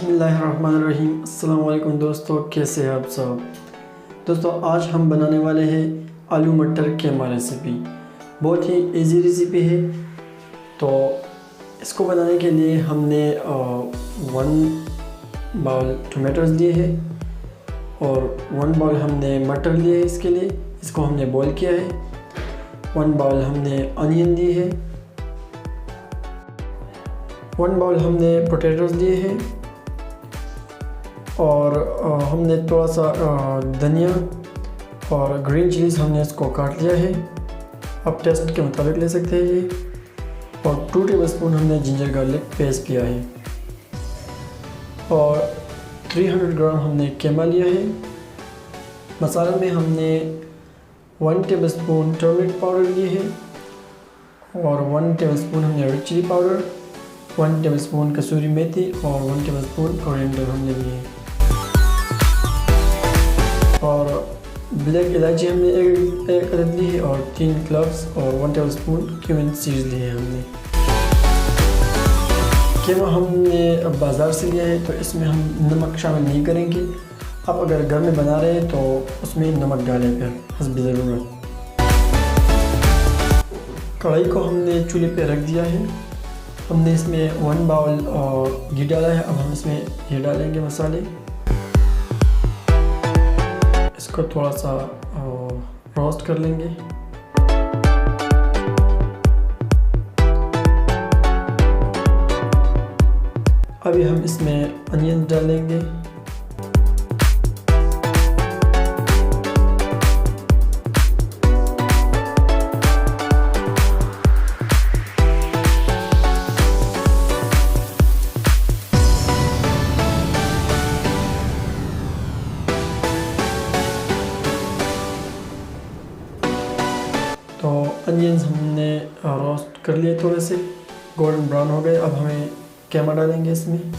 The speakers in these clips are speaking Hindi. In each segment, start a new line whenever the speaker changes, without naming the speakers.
बिस्मिल्लाहिर्रहमानिर्रहीम। अस्सलाम वालेकुम दोस्तों, कैसे हैं आप सब। दोस्तों आज हम बनाने वाले हैं आलू मटर कीमा रेसिपी। बहुत ही इजी रेसिपी है। तो इसको बनाने के लिए हमने 1 बाउल टमाटोज लिए हैं और 1 बाउल हमने मटर लिए है। इसके लिए इसको हमने बॉईल किया है। 1 बाउल हमने अनियन लिए है। 1 बाउल हमने पोटैटोज़ लिए हैं और हमने थोड़ा सा धनिया और ग्रीन चिलीज़ हमने इसको काट लिया है। आप टेस्ट के मुताबिक ले सकते हैं ये। और 2 टेबलस्पून हमने जिंजर गार्लिक पेस्ट लिया है और 300 ग्राम हमने कीमा लिया है। मसाला में हमने 1 टेबलस्पून टर्मरिक पाउडर लिए है और 1 टेबलस्पून हमने रेड चिली पाउडर, 1 टेबलस्पून कसूरी मेथी और 1 टेबलस्पून कोरिएंडर हमने लिए है। और ब्लैक इलायची हमने एक अदद ली है और 3 क्लव्स और 1 टेबलस्पून क्यूमिन सीड्स लिए हैं हमने। कीमा हमने बाज़ार से लिया है तो इसमें हम नमक शामिल नहीं करेंगे। आप अगर घर में बना रहे हैं तो उसमें नमक डालें फिर हस्ब ज़रूरत। कढ़ाई को हमने चूल्हे पे रख दिया है। हमने इसमें 1 बाउल घी डाला है। अब हम इसमें ये डालेंगे मसाले। इसको थोड़ा सा रोस्ट कर लेंगे। अभी हम इसमें अनियन डालेंगे। तो अनियंस हमने रोस्ट कर लिए, थोड़े से गोल्डन ब्राउन हो गए। अब हमें कीमा डालेंगे इसमें।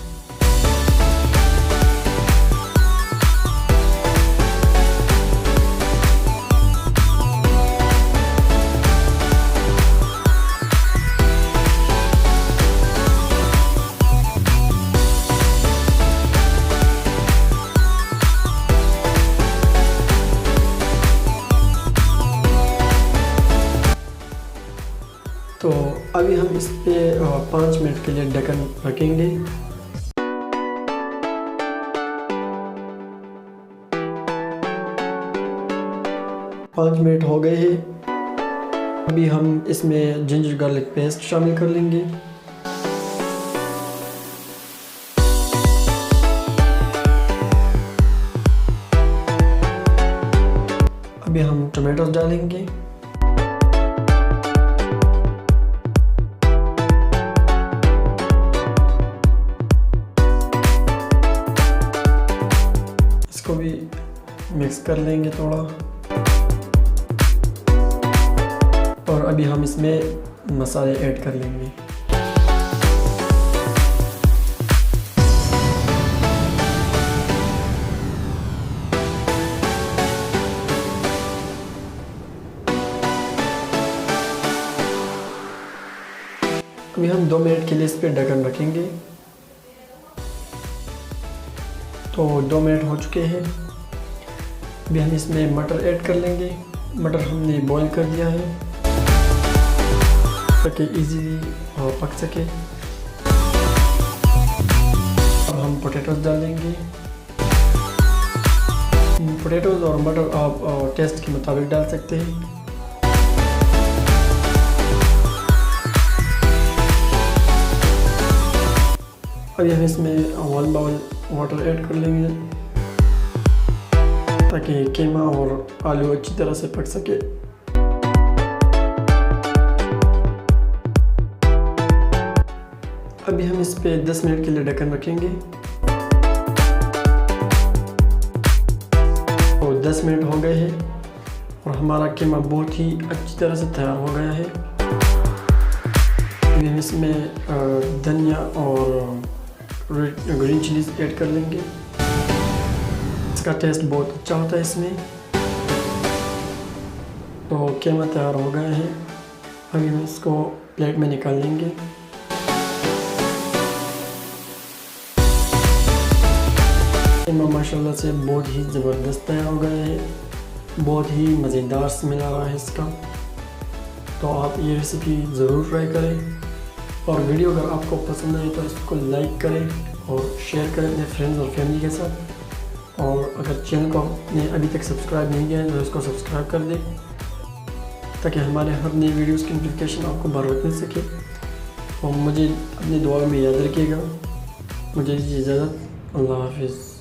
तो अभी हम इस पे 5 मिनट के लिए ढक्कन रखेंगे। पाँच मिनट हो गए हैं। अभी हम इसमें जिंजर गार्लिक पेस्ट शामिल कर लेंगे। अभी हम टमाटोज डालेंगे। इसको भी मिक्स कर लेंगे थोड़ा। और अभी हम इसमें मसाले ऐड कर लेंगे। अभी हम 2 मिनट के लिए इस पर ढक्कन रखेंगे। तो 2 मिनट हो चुके हैं। अभी हम इसमें मटर ऐड कर लेंगे। मटर हमने बॉईल कर दिया है ताकि इजीली पक सके। अब हम पोटैटोज डालेंगे। पोटैटोज और मटर आप टेस्ट के मुताबिक डाल सकते हैं। अभी हम इसमें 1 बाउल वाटर ऐड कर लेंगे ताकि कीमा और आलू अच्छी तरह से पक सके। अभी हम इस पे 10 मिनट के लिए ढक्कन रखेंगे। तो 10 मिनट हो गए हैं और हमारा कीमा बहुत ही अच्छी तरह से तैयार हो गया है। अभी हम इसमें धनिया और ग्रीन चिलीज ऐड कर लेंगे। इसका टेस्ट बहुत अच्छा होता है इसमें। तो कीमा तैयार हो गया है। अभी हम इसको प्लेट में निकाल लेंगे। कीमा माशाल्लाह से बहुत ही ज़बरदस्त तैयार हो गया है, बहुत ही मज़ेदार स्मेल आ रहा है इसका। तो आप ये रेसिपी ज़रूर ट्राई करें और वीडियो अगर आपको पसंद आए तो इसको लाइक करें और शेयर करें अपने फ्रेंड्स और फैमिली के साथ। और अगर चैनल को आपने अभी तक सब्सक्राइब नहीं किया है तो इसको सब्सक्राइब कर दें ताकि हमारे हर नई वीडियोज़ की नोटिफिकेशन आपको बर वक्त मिल सके। और मुझे अपनी दुआ में याद रखिएगा। मुझे दीजिए इजाज़त। अल्लाह हाफिज़।